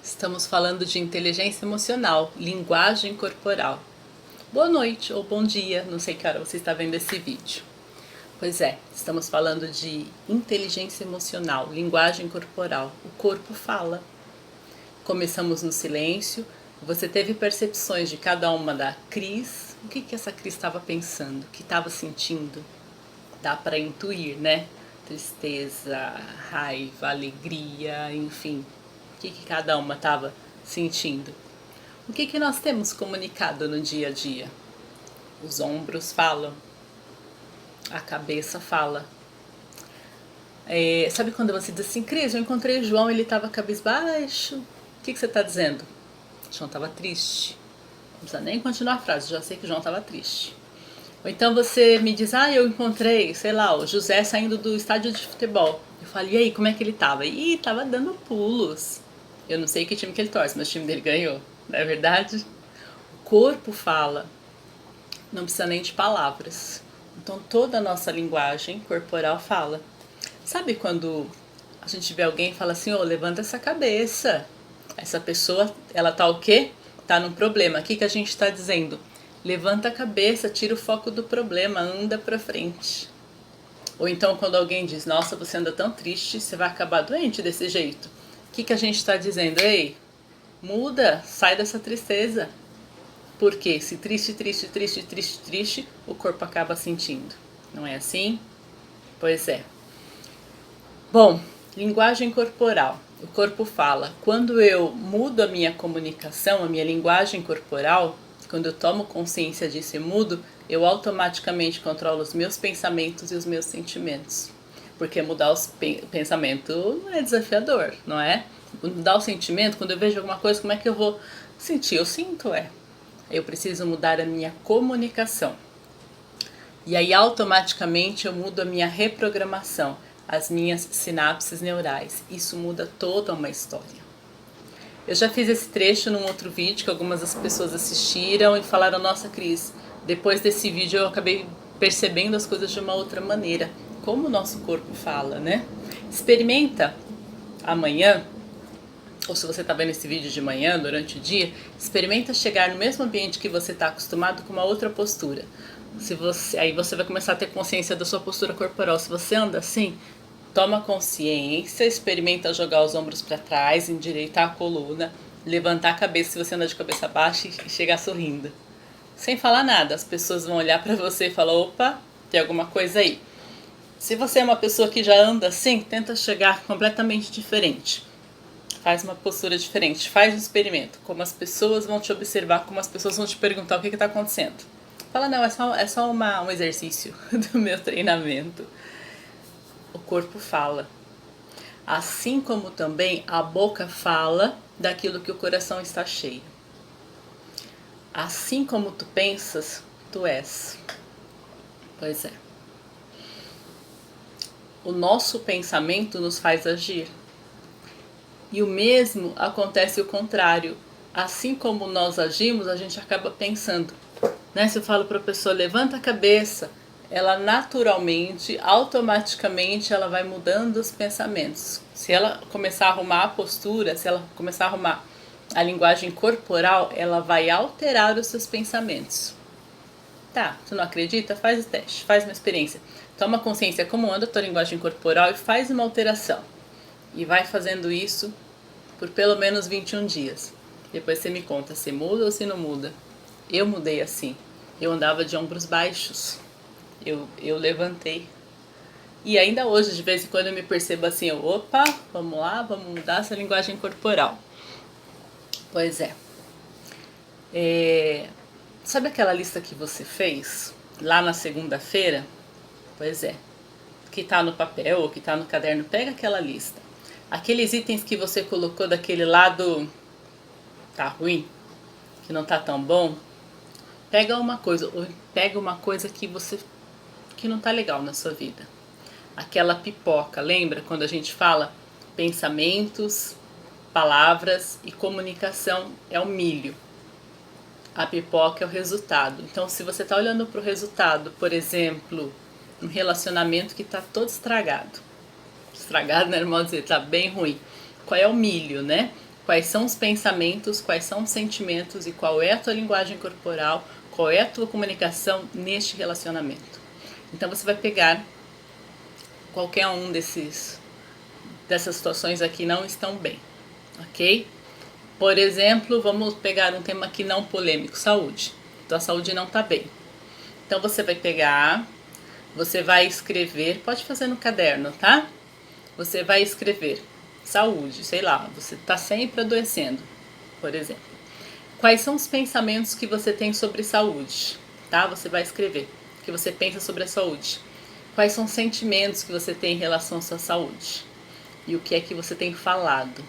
Estamos falando de inteligência emocional, linguagem corporal. Boa noite ou bom dia, não sei que hora você está vendo esse vídeo. Pois é, estamos falando de inteligência emocional, linguagem corporal. O corpo fala. Começamos no silêncio. Você teve percepções de cada uma da Cris. O que essa Cris estava pensando? O que estava sentindo? Dá para intuir, né? Tristeza, raiva, alegria, enfim. O que cada uma estava sentindo? O que nós temos comunicado no dia a dia? Os ombros falam, a cabeça fala. Sabe quando você diz assim, Cris, eu encontrei o João, ele estava cabisbaixo. O que você está dizendo? O João estava triste. Não precisa nem continuar a frase, já sei que o João estava triste. Ou então você me diz, eu encontrei, sei lá, o José saindo do estádio de futebol. Eu falo, e aí, como é que ele tava? Ih, tava dando pulos. Eu não sei que time que ele torce, mas o time dele ganhou, não é verdade? O corpo fala, não precisa nem de palavras. Então toda a nossa linguagem corporal fala. Sabe quando a gente vê alguém e fala assim, levanta essa cabeça. Essa pessoa, ela tá o quê? Tá num problema. O que a gente tá dizendo? Levanta a cabeça, tira o foco do problema, anda pra frente. Ou então quando alguém diz, nossa, você anda tão triste, você vai acabar doente desse jeito. O que a gente está dizendo? Ei, muda, sai dessa tristeza. Porque se triste, o corpo acaba sentindo. Não é assim? Pois é. Bom, linguagem corporal. O corpo fala. Quando eu mudo a minha comunicação, a minha linguagem corporal, quando eu tomo consciência disso e mudo, eu automaticamente controlo os meus pensamentos e os meus sentimentos. Porque mudar os pensamentos é desafiador, não é? Mudar o sentimento, quando eu vejo alguma coisa, como é que eu vou sentir? Eu sinto, Eu preciso mudar a minha comunicação. E aí automaticamente eu mudo a minha reprogramação, as minhas sinapses neurais. Isso muda toda uma história. Eu já fiz esse trecho num outro vídeo que algumas das pessoas assistiram e falaram, nossa Cris, depois desse vídeo eu acabei percebendo as coisas de uma outra maneira. Como o nosso corpo fala, né? Experimenta amanhã, ou se você está vendo esse vídeo de manhã, durante o dia, experimenta chegar no mesmo ambiente que você está acostumado com uma outra postura. Aí você vai começar a ter consciência da sua postura corporal. Se você anda assim, toma consciência, experimenta jogar os ombros para trás, endireitar a coluna, levantar a cabeça se você anda de cabeça baixa e chegar sorrindo. Sem falar nada, as pessoas vão olhar para você e falar, opa, tem alguma coisa aí. Se você é uma pessoa que já anda assim, tenta chegar completamente diferente. Faz uma postura diferente, faz um experimento. Como as pessoas vão te observar, como as pessoas vão te perguntar o que está acontecendo. Fala, não, é só um exercício do meu treinamento. O corpo fala. Assim como também a boca fala daquilo que o coração está cheio. Assim como tu pensas, tu és. Pois é. O nosso pensamento nos faz agir. E o mesmo acontece o contrário. Assim como nós agimos, a gente acaba pensando. Né? Se eu falo para a pessoa, levanta a cabeça, ela naturalmente, automaticamente, ela vai mudando os pensamentos. Se ela começar a arrumar a postura, se ela começar a arrumar a linguagem corporal, ela vai alterar os seus pensamentos. Tá, tu não acredita? Faz o teste, faz uma experiência. Toma consciência como anda a tua linguagem corporal e faz uma alteração. E vai fazendo isso por pelo menos 21 dias. Depois você me conta se muda ou se não muda. Eu mudei assim. Eu andava de ombros baixos. Eu levantei. E ainda hoje, de vez em quando, eu me percebo assim, opa, vamos lá, vamos mudar essa linguagem corporal. Pois é. Sabe aquela lista que você fez lá na segunda-feira? Pois é. Que tá no papel ou que tá no caderno, pega aquela lista. Aqueles itens que você colocou daquele lado tá ruim, que não tá tão bom, pega uma coisa que não tá legal na sua vida. Aquela pipoca, lembra quando a gente fala pensamentos, palavras e comunicação é o milho. A pipoca é o resultado. Então, se você tá olhando pro resultado, por exemplo, um relacionamento que tá todo estragado, não é normal dizer, tá bem ruim. Qual é o milho, né? quais são os pensamentos, quais são os sentimentos e qual é a tua linguagem corporal, qual é a tua comunicação neste relacionamento. Então você vai pegar qualquer um dessas situações aqui não estão bem, ok? Por exemplo, vamos pegar um tema aqui não polêmico, saúde. Tua saúde não está bem. Então você vai pegar, você vai escrever, pode fazer no caderno, tá? Você vai escrever saúde, sei lá, você está sempre adoecendo, por exemplo. Quais são os pensamentos que você tem sobre saúde, tá? Você vai escrever o que você pensa sobre a saúde. Quais são os sentimentos que você tem em relação à sua saúde? E o que é que você tem falado?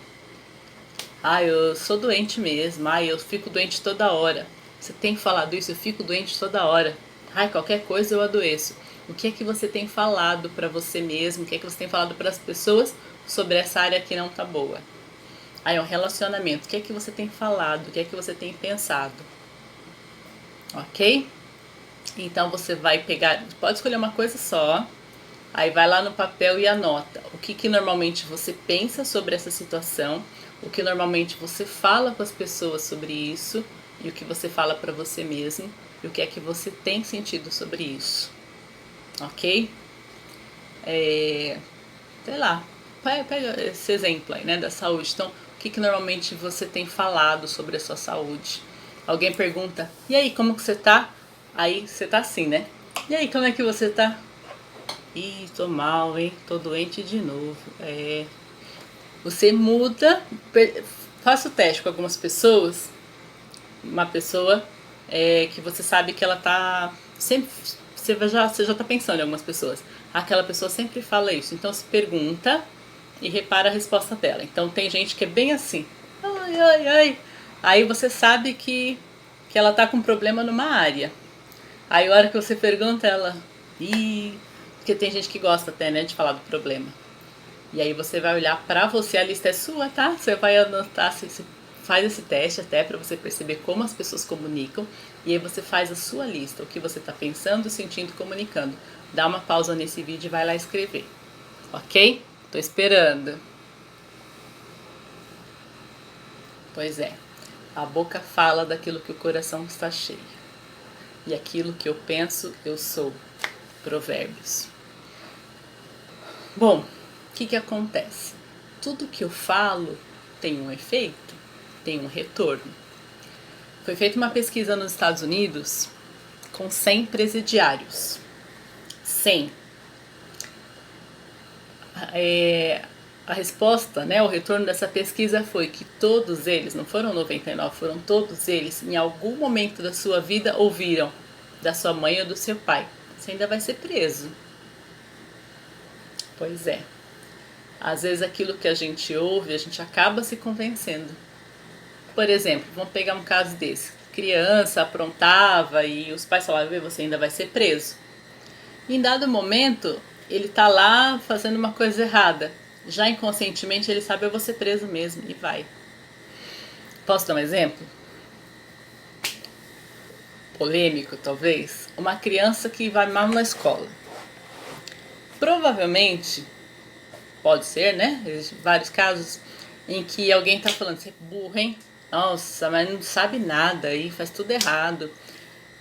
Ah, eu sou doente mesmo. Ah, eu fico doente toda hora. Você tem falado isso? Eu fico doente toda hora. Ai, qualquer coisa eu adoeço. O que é que você tem falado para você mesmo? O que é que você tem falado para as pessoas sobre essa área que não tá boa? Aí, um relacionamento. O que é que você tem falado? O que é que você tem pensado? Ok? Então você vai pegar, pode escolher uma coisa só. Aí vai lá no papel e anota o que normalmente você pensa sobre essa situação, o que normalmente você fala com as pessoas sobre isso e o que você fala para você mesmo e o que é que você tem sentido sobre isso, ok? Sei lá, pega esse exemplo aí, né, da saúde. Então, o que normalmente você tem falado sobre a sua saúde? Alguém pergunta, e aí, como que você tá? Aí você tá assim, né? E aí, como é que você tá? Ih, tô mal, hein? Tô doente de novo. Você muda, faça o teste com algumas pessoas. Uma pessoa que você sabe que ela tá sempre. Você já tá pensando em algumas pessoas. Aquela pessoa sempre fala isso. Então se pergunta e repara a resposta dela. Então tem gente que é bem assim. Ai, ai, ai. Aí você sabe que ela tá com problema numa área. Aí a hora que você pergunta, ela. Ih, porque tem gente que gosta até, né, de falar do problema. E aí você vai olhar pra você, a lista é sua, tá? Você vai anotar, você faz esse teste até pra você perceber como as pessoas comunicam. E aí você faz a sua lista, o que você tá pensando, sentindo, comunicando. Dá uma pausa nesse vídeo e vai lá escrever. Ok? Tô esperando. Pois é, a boca fala daquilo que o coração está cheio. E aquilo que eu penso, eu sou. Provérbios. Bom, o que acontece? Tudo que eu falo tem um efeito, tem um retorno. Foi feita uma pesquisa nos Estados Unidos com 100 presidiários. 100. A resposta, né, o retorno dessa pesquisa foi que todos eles, não foram 99, foram todos eles, em algum momento da sua vida ouviram da sua mãe ou do seu pai: você ainda vai ser preso. Pois é. Às vezes aquilo que a gente ouve, a gente acaba se convencendo. Por exemplo, vamos pegar um caso desse. Criança aprontava e os pais falavam: você ainda vai ser preso. E em dado momento, ele tá lá fazendo uma coisa errada. Já inconscientemente ele sabe: eu vou ser preso mesmo, e vai. Posso dar um exemplo? Polêmico, talvez. Uma criança que vai mal na escola. Provavelmente, pode ser, né? Existem vários casos em que alguém tá falando: você é burro, hein? Nossa, mas não sabe nada aí, faz tudo errado.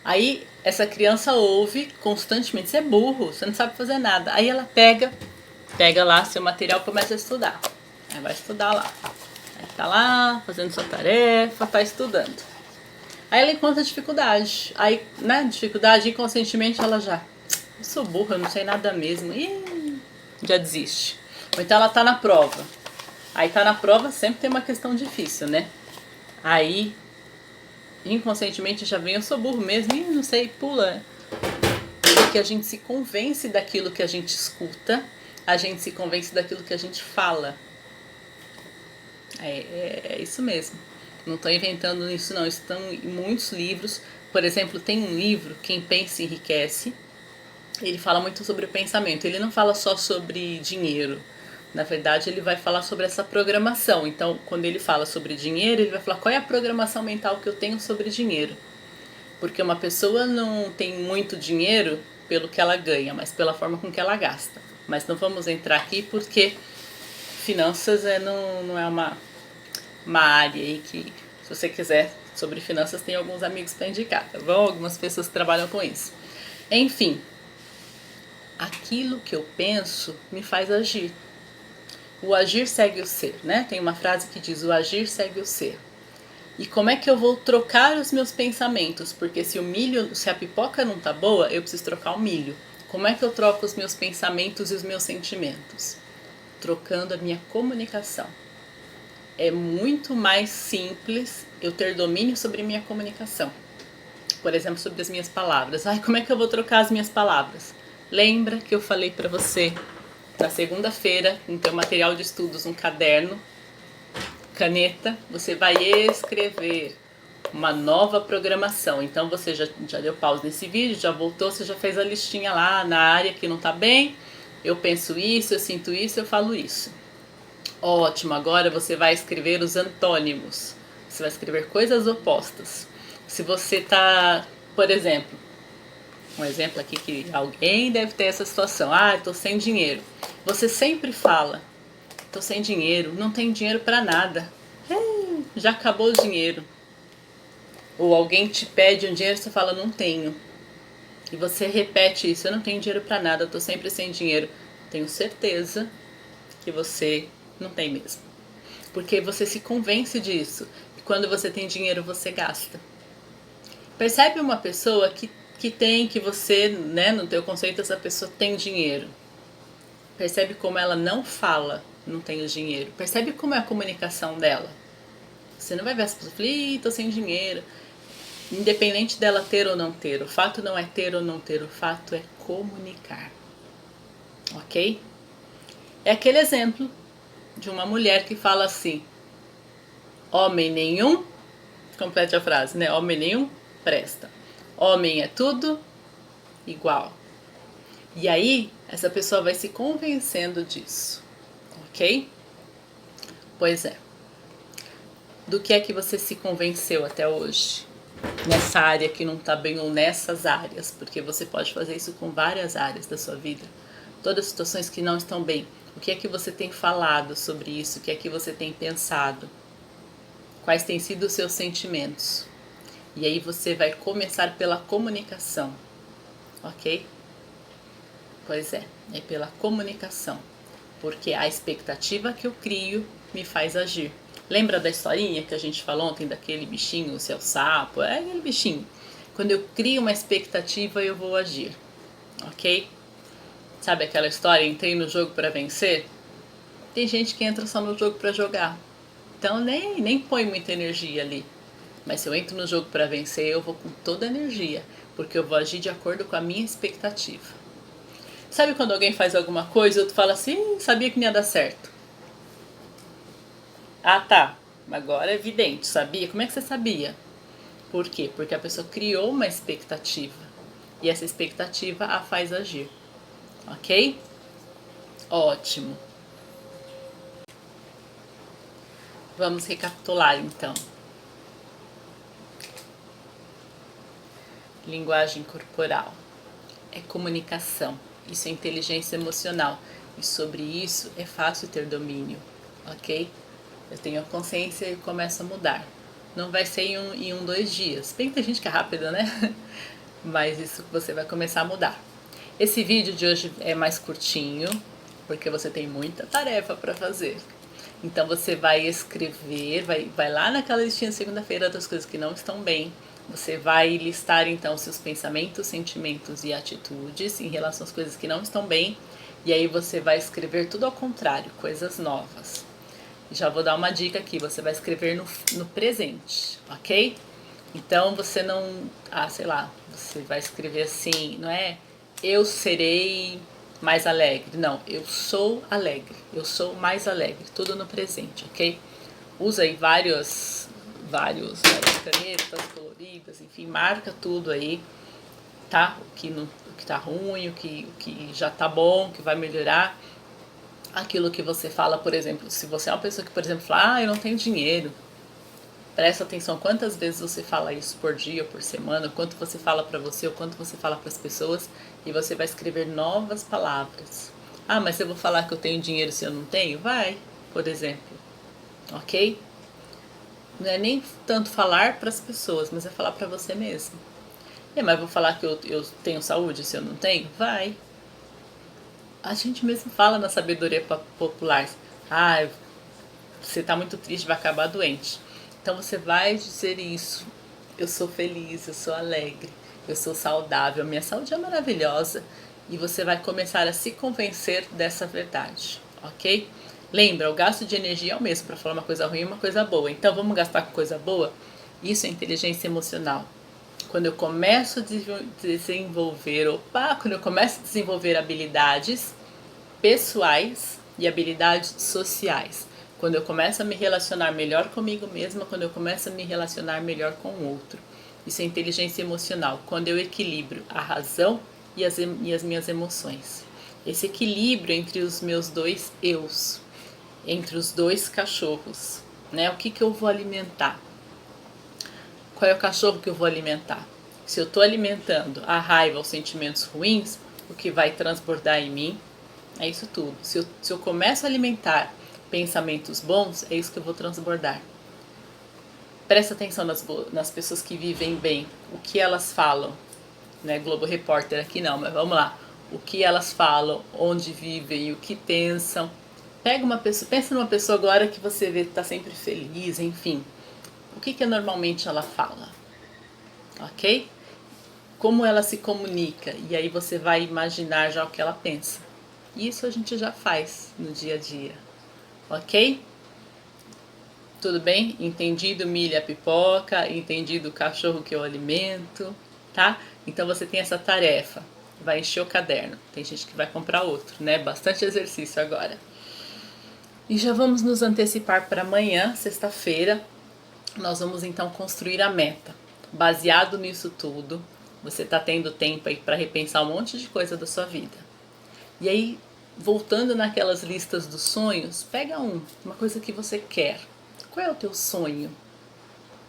Aí essa criança ouve constantemente: você é burro, você não sabe fazer nada. Aí ela pega lá seu material e começa a estudar. Aí vai estudar lá. Aí tá lá, fazendo sua tarefa, tá estudando. Aí ela encontra dificuldade. Aí, né, dificuldade, inconscientemente ela já: eu sou burra, eu não sei nada mesmo. E já desiste. Ou então ela tá na prova. Aí tá na prova, sempre tem uma questão difícil, né? Aí, inconscientemente já vem: eu sou burro mesmo, e não sei, pula. Porque a gente se convence daquilo que a gente escuta, a gente se convence daquilo que a gente fala. É isso mesmo. Não estou inventando isso não, estão em muitos livros. Por exemplo, tem um livro, Quem Pensa Enriquece. Ele fala muito sobre o pensamento, ele não fala só sobre dinheiro. Na verdade, ele vai falar sobre essa programação. Então, quando ele fala sobre dinheiro, ele vai falar qual é a programação mental que eu tenho sobre dinheiro. Porque uma pessoa não tem muito dinheiro pelo que ela ganha, mas pela forma com que ela gasta. Mas não vamos entrar aqui porque finanças não é uma área aí que, se você quiser, sobre finanças, tem alguns amigos para indicar, tá bom? Algumas pessoas que trabalham com isso. Enfim, aquilo que eu penso me faz agir. O agir segue o ser, né? Tem uma frase que diz: o agir segue o ser. E como é que eu vou trocar os meus pensamentos? Porque se a pipoca não tá boa, eu preciso trocar o milho. Como é que eu troco os meus pensamentos e os meus sentimentos? Trocando a minha comunicação. É muito mais simples eu ter domínio sobre minha comunicação. Por exemplo, sobre as minhas palavras. Ai, como é que eu vou trocar as minhas palavras? Lembra que eu falei para você na segunda-feira, no teu material de estudos, um caderno, caneta, você vai escrever uma nova programação. Então você já deu pausa nesse vídeo, já voltou, você já fez a listinha lá na área que não tá bem. Eu penso isso, eu sinto isso, eu falo isso. Ótimo, agora você vai escrever os antônimos. Você vai escrever coisas opostas. Se você tá, por exemplo, um exemplo aqui que alguém deve ter essa situação. Ah, tô sem dinheiro. Você sempre fala: tô sem dinheiro, não tenho dinheiro para nada. Já acabou o dinheiro. Ou alguém te pede um dinheiro, você fala: não tenho. E você repete isso: eu não tenho dinheiro para nada, eu tô sempre sem dinheiro. Tenho certeza que você não tem mesmo. Porque você se convence disso. E quando você tem dinheiro, você gasta. Percebe uma pessoa que você, né, no teu conceito, essa pessoa tem dinheiro. Percebe como ela não fala, não tenho dinheiro. Percebe como é a comunicação dela. Você não vai ver essa pessoa falar: tô sem dinheiro. Independente dela ter ou não ter. O fato não é ter ou não ter. O fato é comunicar. Ok? É aquele exemplo de uma mulher que fala assim: homem nenhum, complete a frase, né? Homem nenhum presta. Homem é tudo igual. E aí, essa pessoa vai se convencendo disso. Ok? Pois é. Do que é que você se convenceu até hoje? Nessa área que não está bem ou nessas áreas? Porque você pode fazer isso com várias áreas da sua vida. Todas as situações que não estão bem. O que é que você tem falado sobre isso? O que é que você tem pensado? Quais têm sido os seus sentimentos? E aí você vai começar pela comunicação. Ok? Pois é pela comunicação. Porque a expectativa que eu crio me faz agir. Lembra da historinha que a gente falou ontem daquele bichinho, o seu sapo? É aquele bichinho. Quando eu crio uma expectativa, eu vou agir. Ok? Sabe aquela história, entrei no jogo para vencer? Tem gente que entra só no jogo para jogar. Então nem põe muita energia ali. Mas se eu entro no jogo para vencer, eu vou com toda a energia. Porque eu vou agir de acordo com a minha expectativa. Sabe quando alguém faz alguma coisa e tu fala assim: sabia que não ia dar certo? Ah, tá. Agora é evidente. Sabia? Como é que você sabia? Por quê? Porque a pessoa criou uma expectativa. E essa expectativa a faz agir. Ok? Ótimo. Vamos recapitular então. Linguagem corporal é comunicação. Isso é inteligência emocional. E sobre isso é fácil ter domínio. Ok? Eu tenho a consciência e começo a mudar. Não vai ser em 2 dias. Bem que tem gente que é rápida, né? Mas isso você vai começar a mudar. Esse vídeo de hoje é mais curtinho, porque você tem muita tarefa para fazer. Então você vai escrever, vai lá naquela listinha de segunda-feira das coisas que não estão bem. Você vai listar então seus pensamentos, sentimentos e atitudes em relação às coisas que não estão bem. E aí você vai escrever tudo ao contrário, coisas novas. Já vou dar uma dica aqui, você vai escrever no presente, ok? Então você não, sei lá, você vai escrever assim, não é? Eu serei mais alegre. Não, eu sou alegre, eu sou mais alegre, tudo no presente, ok? Usa aí várias canetas coloridas, enfim, marca tudo aí, tá? O que tá ruim, o que já tá bom, o que vai melhorar. Aquilo que você fala, por exemplo, se você é uma pessoa que, por exemplo, fala: eu não tenho dinheiro. Presta atenção quantas vezes você fala isso por dia ou por semana, quanto você fala para você ou quanto você fala para as pessoas, e você vai escrever novas palavras. Ah, mas eu vou falar que eu tenho dinheiro se eu não tenho? Vai, por exemplo. Ok? Não é nem tanto falar para as pessoas, mas é falar para você mesmo. Mas vou falar que eu tenho saúde se eu não tenho? Vai. A gente mesmo fala na sabedoria popular. Ah, você está muito triste, vai acabar doente. Então você vai dizer isso. Eu sou feliz, eu sou alegre, eu sou saudável, minha saúde é maravilhosa. E você vai começar a se convencer dessa verdade, ok? Lembra, o gasto de energia é o mesmo para falar uma coisa ruim e uma coisa boa. Então vamos gastar com coisa boa? Isso é inteligência emocional. Quando eu começo a desenvolver habilidades pessoais e habilidades sociais, quando eu começo a me relacionar melhor comigo mesma, quando eu começo a me relacionar melhor com o outro. Isso é inteligência emocional, quando eu equilibro a razão e as minhas emoções. Esse equilíbrio entre os meus dois eus, entre os dois cachorros, né? O que eu vou alimentar? Qual é o cachorro que eu vou alimentar? Se eu estou alimentando a raiva, os sentimentos ruins, o que vai transbordar em mim é isso tudo. Se eu começo a alimentar pensamentos bons, é isso que eu vou transbordar. Presta atenção nas pessoas que vivem bem, o que elas falam. Não é Globo Repórter aqui não, mas vamos lá. O que elas falam, onde vivem, o que pensam. Pega uma pessoa, pensa numa pessoa agora que você vê que está sempre feliz, enfim. O que normalmente ela fala? Ok? Como ela se comunica, e aí você vai imaginar já o que ela pensa. Isso a gente já faz no dia a dia, ok? Tudo bem? Entendido milho a pipoca, entendido o cachorro que eu alimento, tá? Então você tem essa tarefa, vai encher o caderno. Tem gente que vai comprar outro, né? Bastante exercício agora. E já vamos nos antecipar para amanhã, sexta-feira. Nós vamos então construir a meta. Baseado nisso tudo, você está tendo tempo aí para repensar um monte de coisa da sua vida. E aí, voltando naquelas listas dos sonhos, pega uma coisa que você quer. Qual é o teu sonho?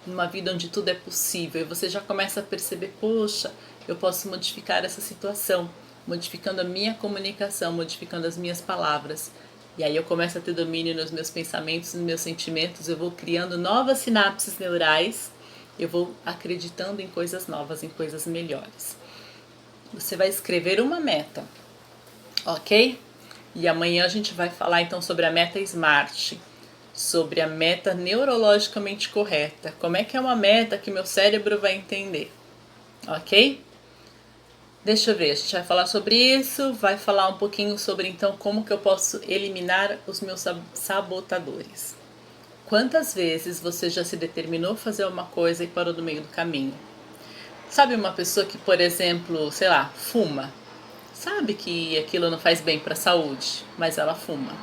Numa vida onde tudo é possível, e você já começa a perceber, poxa, eu posso modificar essa situação, modificando a minha comunicação, modificando as minhas palavras. E aí eu começo a ter domínio nos meus pensamentos, nos meus sentimentos, eu vou criando novas sinapses neurais, eu vou acreditando em coisas novas, em coisas melhores. Você vai escrever uma meta, ok? E amanhã a gente vai falar então sobre a meta SMART, sobre a meta neurologicamente correta. Como é que é uma meta que meu cérebro vai entender, ok? Deixa eu ver, a gente vai falar sobre isso, vai falar um pouquinho sobre então como que eu posso eliminar os meus sabotadores. Quantas vezes você já se determinou a fazer uma coisa e parou no meio do caminho? Sabe uma pessoa que, por exemplo, sei lá, fuma? Sabe que aquilo não faz bem para a saúde, mas ela fuma.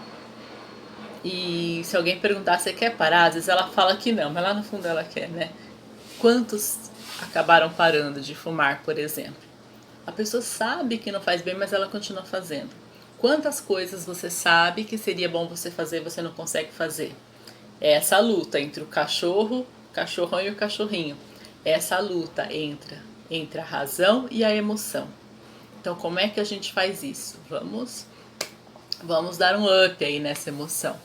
E se alguém perguntar se quer parar, às vezes ela fala que não, mas lá no fundo ela quer, né? Quantos acabaram parando de fumar, por exemplo? A pessoa sabe que não faz bem, mas ela continua fazendo. Quantas coisas você sabe que seria bom você fazer e você não consegue fazer? É essa luta entre o cachorrão e o cachorrinho. É essa luta entre a razão e a emoção. Então, como é que a gente faz isso? Vamos dar um up aí nessa emoção.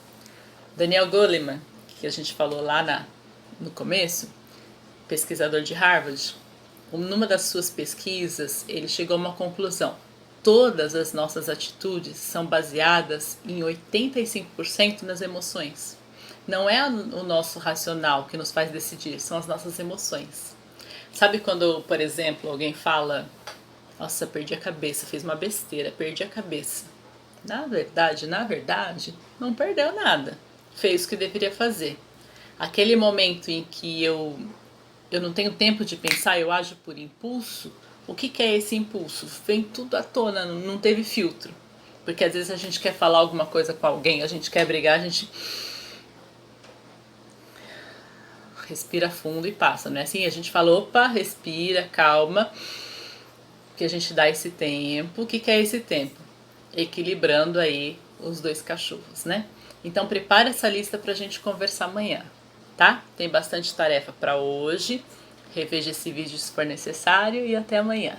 Daniel Goleman, que a gente falou lá no começo, pesquisador de Harvard, numa das suas pesquisas, ele chegou a uma conclusão. Todas as nossas atitudes são baseadas em 85% nas emoções. Não é o nosso racional que nos faz decidir, são as nossas emoções. Sabe quando, por exemplo, alguém fala: nossa, perdi a cabeça, fiz uma besteira, perdi a cabeça. Na verdade, não perdeu nada. Fez o que deveria fazer. Aquele momento em que eu não tenho tempo de pensar, eu ajo por impulso. O que é esse impulso? Vem tudo à tona, não teve filtro. Porque às vezes a gente quer falar alguma coisa com alguém, a gente quer brigar, a gente respira fundo e passa, não é assim? A gente fala, opa, respira, calma, que a gente dá esse tempo. O que é esse tempo? Equilibrando aí os dois cachorros, né? Então prepare essa lista pra gente conversar amanhã, tá? Tem bastante tarefa para hoje. Reveja esse vídeo se for necessário e até amanhã.